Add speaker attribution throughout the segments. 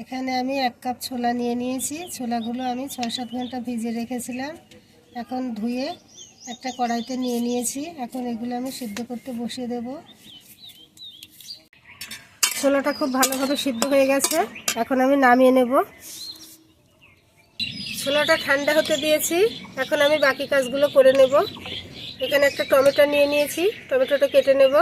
Speaker 1: এখানে আমি 1 কাপ ছোলা নিয়ে নিয়েছি। ছোলাগুলো আমি 6-7 ঘন্টা ভিজিয়ে রেখেছিলাম। এখন ধুয়ে একটা কড়াইতে নিয়ে নিয়েছি। এখন এগুলো আমি সিদ্ধ করতে বসিয়ে দেব। ছোলাটা খুব ভালোভাবে সিদ্ধ হয়ে গেছে। এখন আমি নামিয়ে নেব। ছোলাটা ঠান্ডা হতে দিয়েছি। এখন আমি বাকি কাজগুলো করে নেব। এখানে একটা টমেটো নিয়ে নিয়েছি, টমেটোটা কেটে নেব।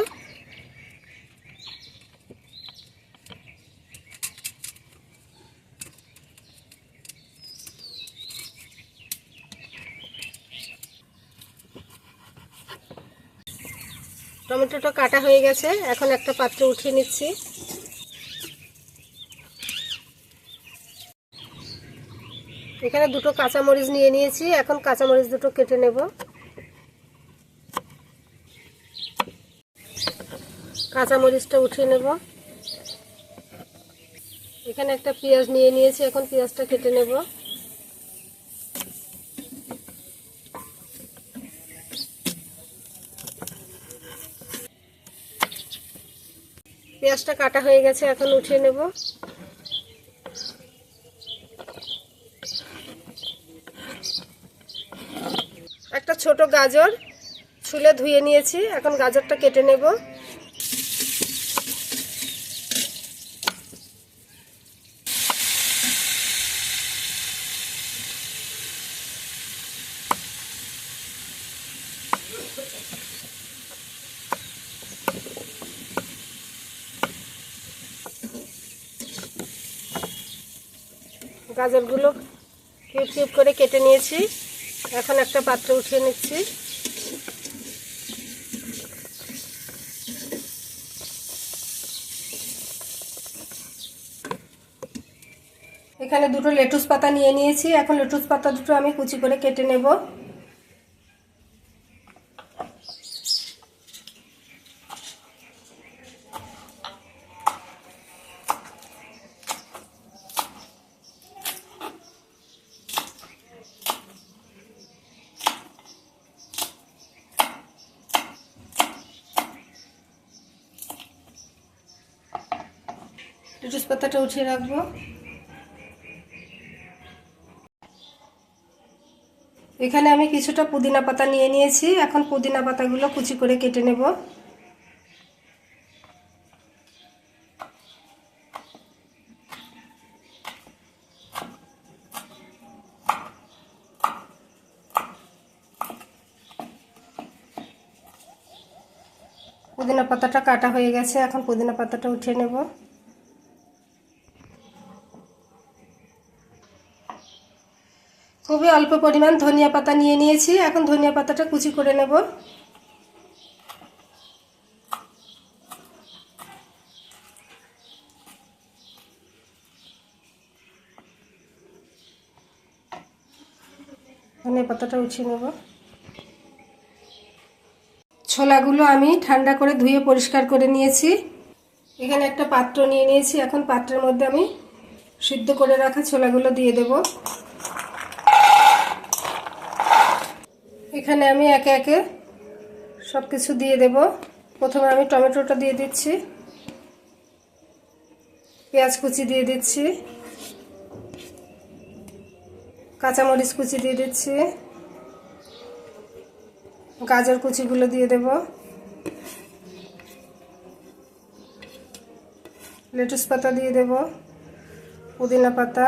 Speaker 1: টমেটোটা কাটা হয়ে গেছে। এখন একটা পাত্রে উঠিয়ে নিচ্ছি। এখানে দুটো কাঁচামরিচ নিয়ে নিয়েছি। এখন কাঁচামরিচ দুটো কেটে নেব। কাঁচামরিচটা উঠিয়ে নেব। এখানে একটা পেঁয়াজ নিয়ে নিয়েছি। এখন পেঁয়াজটা কেটে নেব। পেঁয়াজটা কাটা হয়ে গেছে। এখন উঠিয়ে নেব। একটা ছোট গাজর ছুলে ধুয়ে নিয়েছি। এখন গাজরটা কেটে নেব। গাজরগুলো কিউব কিউব করে কেটে নিয়েছি। এখন একটা পাত্রে উঠিয়ে নিচ্ছি। এখানে দুটো লেটুস পাতা নিয়ে নিয়েছি। এখন লেটুস পাতা দুটো আমি কুচি করে কেটে নেব। লেটুস পাতাটা উঠিয়ে রাখবো। এখানে আমি কিছুটা পুদিনা পাতা নিয়ে নিয়েছি। এখন পুদিনা পাতাগুলো কুচি করে কেটে নেব। পুদিনা পাতাটা কাটা হয়ে গেছে। এখন পুদিনা পাতাটা উঠিয়ে নেব। খুবই অল্প পরিমাণ ধনিয়া পাতা নিয়ে নিয়েছি। এখন ধনিয়া পাতাটা কুচি করে নেব। ধনিয়া পাতাটা উঠিয়ে নেব। ছোলাগুলো আমি ঠান্ডা করে ধুয়ে পরিষ্কার করে নিয়েছি। এখানে একটা পাত্র নিয়ে নিয়েছি। এখন পাত্রের মধ্যে আমি সিদ্ধ করে রাখা ছোলাগুলো দিয়ে দেব। এখানে আমি একে একে সব কিছু দিয়ে দেব। প্রথমে আমি টমেটোটা দিয়ে দিচ্ছি, পেঁয়াজ কুচি দিয়ে দিচ্ছি, কাঁচামরিচ কুচি দিয়ে দিচ্ছি, গাজর কুচিগুলো দিয়ে দেব, লেটুস পাতা দিয়ে দেব, পুদিনা পাতা,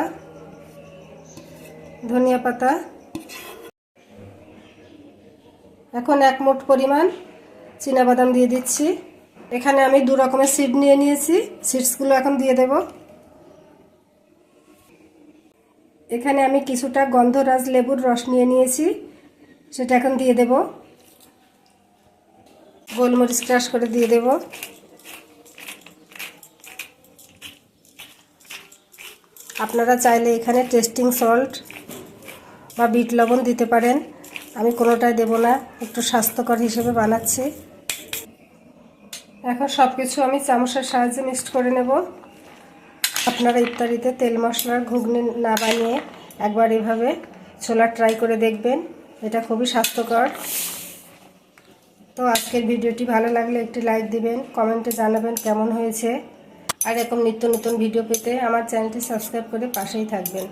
Speaker 1: ধনিয়া পাতা। এখন 1 মুঠ পরিমাণ চীনাবাদাম দিয়ে দিচ্ছি। এখানে আমি 2 রকমের সিড নিয়ে নিয়েছি। সিডসগুলো এখন দিয়ে দেব। এখানে আমি কিছুটা গন্ধরাজ লেবুর রস নিয়ে নিয়েছি, সেটা এখন দিয়ে দেব। গোলমরিচ ক্রাশ করে দিয়ে দেব। আপনারা চাইলে এখানে টেস্টিং সল্ট বা বিট লবণ দিতে পারেন। আমি কোনোটাই দেব না, একটু স্বাস্থ্যকর হিসেবে বানাচ্ছি। এখন সব কিছু আমি চামচের সাহায্যে মিক্সড করে নেব। আপনারা ইফতারিতে তেল মশলার ঘুগনি না বানিয়ে একবার এভাবে ছোলা ট্রাই করে দেখবেন, এটা খুবই স্বাস্থ্যকর। তো আজকের ভিডিওটি ভালো লাগলে একটি লাইক দিবেন, কমেন্টে জানাবেন কেমন হয়েছে। আর এরকম নিত্য নতুন ভিডিও পেতে আমার চ্যানেলটি সাবস্ক্রাইব করে পাশেই থাকবেন।